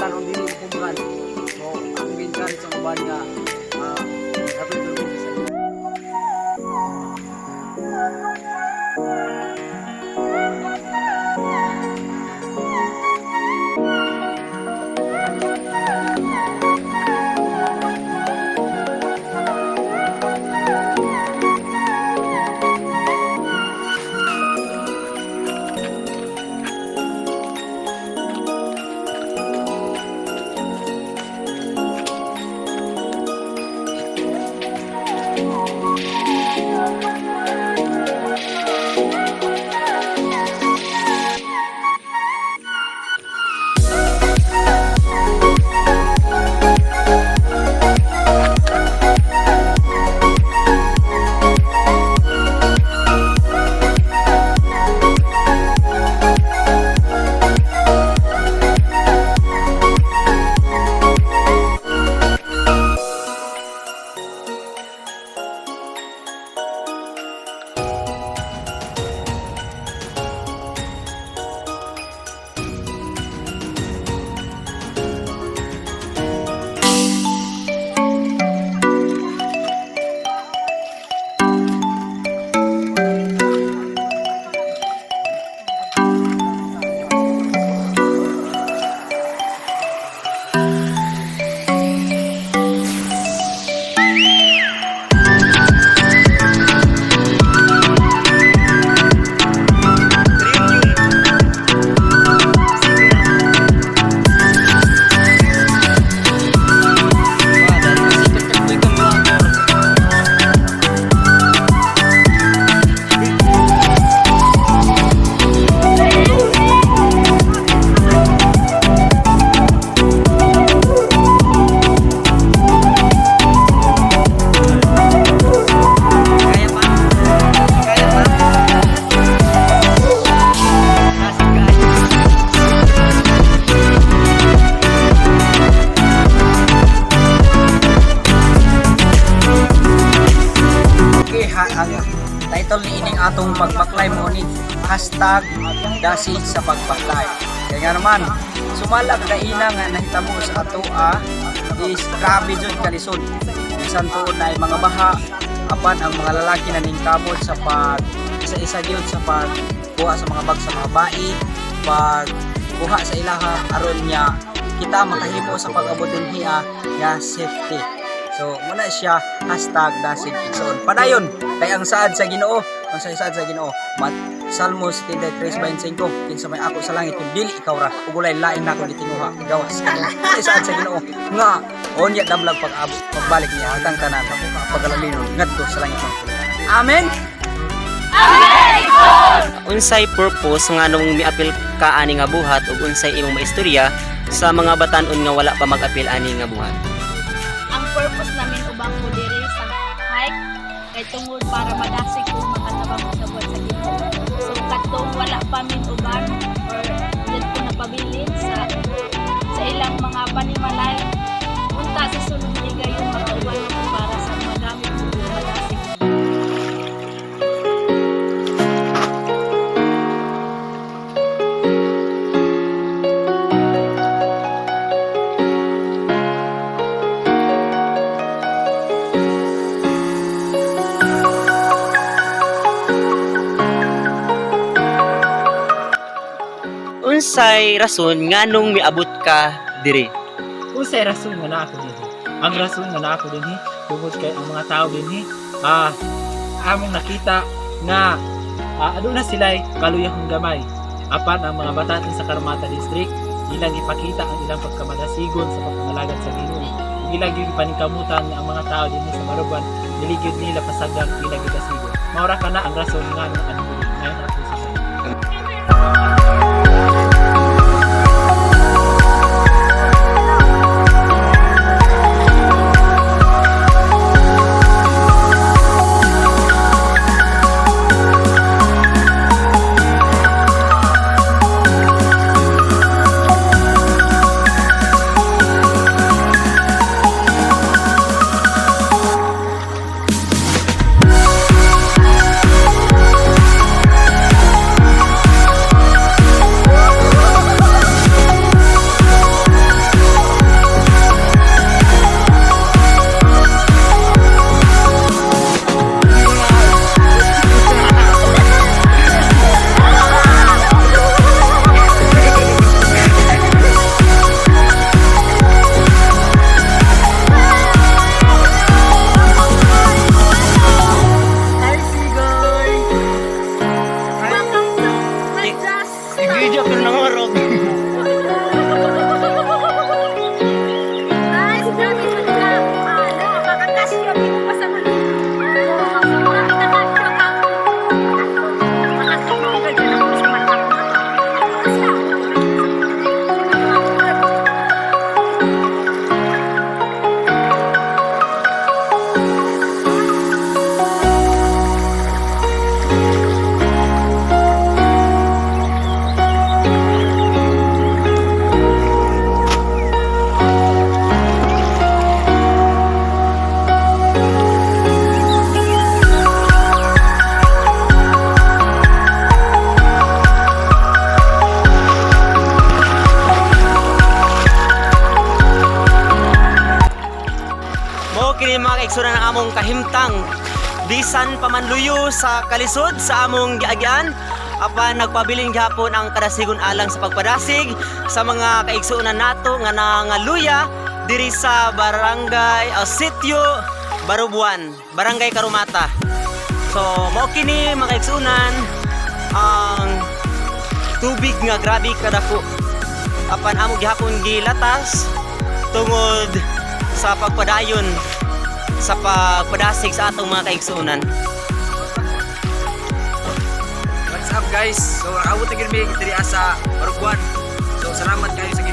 karon dili kumkan. So ang ginkarit sa uban nga dapat tulungan sa inyo. Ang title ni ining atong pagbaklay mo ni #dasig sa pagbaklay. Kaya nga naman, sumalag na ina nga nahitabo sa ato is grabe jud kalisod. Bisan tuod na mga baha, apan ang mga lalaki na ningkamot sa pag isa-isa gyud sa pagkuha sa mga bag sa mga bai, pagkuha sa ilaha aron niya kita makahimo sa pag-abot dinhi nga safety. So muna siya #dasig igsoon. Padayon kay ang saad sa Ginoo, ang saad sa Ginoo. Salmos 73:25 kinsa may ako sa langit kun dili ikaw ra ug walay lain nako gitinguha gawas kanimo. Saad sa Ginoo nga onya damlag pag-abot pagbalik niya hangtang tanan pagalalingon ngadto sa langit. Amen. Amen. Unsay purpose nga nung miapil ka ani nga buhat ug unsay imong maistorya sa mga batan-on nga wala pa mag-apil ani nga buhat? Ang purpose namin ubang ko diri sa hike kay tungod para madasig kung makatabang sa buhat sa Ginoo. So katong wala pa min uban or did ko napabilin sa ilang mga panimalay unta sa sulod ni gayon makauban para sa magamit ko madasig. Unsay rason nganong miabot ka diri? Unsay rason nga naa ako dinhi? Ang rason nga naa ako dinhi tungod kay ang mga tao dinhi among nakita nga aduna sila'y kaluyahang gamay. Apan ang mga batan sa Karamata District ilang ipakita ang ilang pagkamadasigon sa pagpangalagad sa Ginoo. Ilang gyud paningkamutan nga ang mga tao dinhi sa Maruban dili gyud nila pasagang ilang gidasigon. Maura kana ang rason nga ngayon ako sa mao kini mga kaigsunan ang among kahimtang bisan pamanluyo sa kalisod sa among giagyan apan nagpabiling gihapon ang kadasigon alang sa pagpadasig sa mga kaigsunan nato nga nangaluya diri sa barangay Sitio Barubuan, Barangay Karumata. So mao kini mga kaigsunan ang tubig nga grabe kadako apan amo gihapon gilatas tungod sa pagpadayon sa pagpadasig sa atong mga kaigsunan. What's up guys? So, abot na gini diri sa Baruguan. So, salamat kayo sa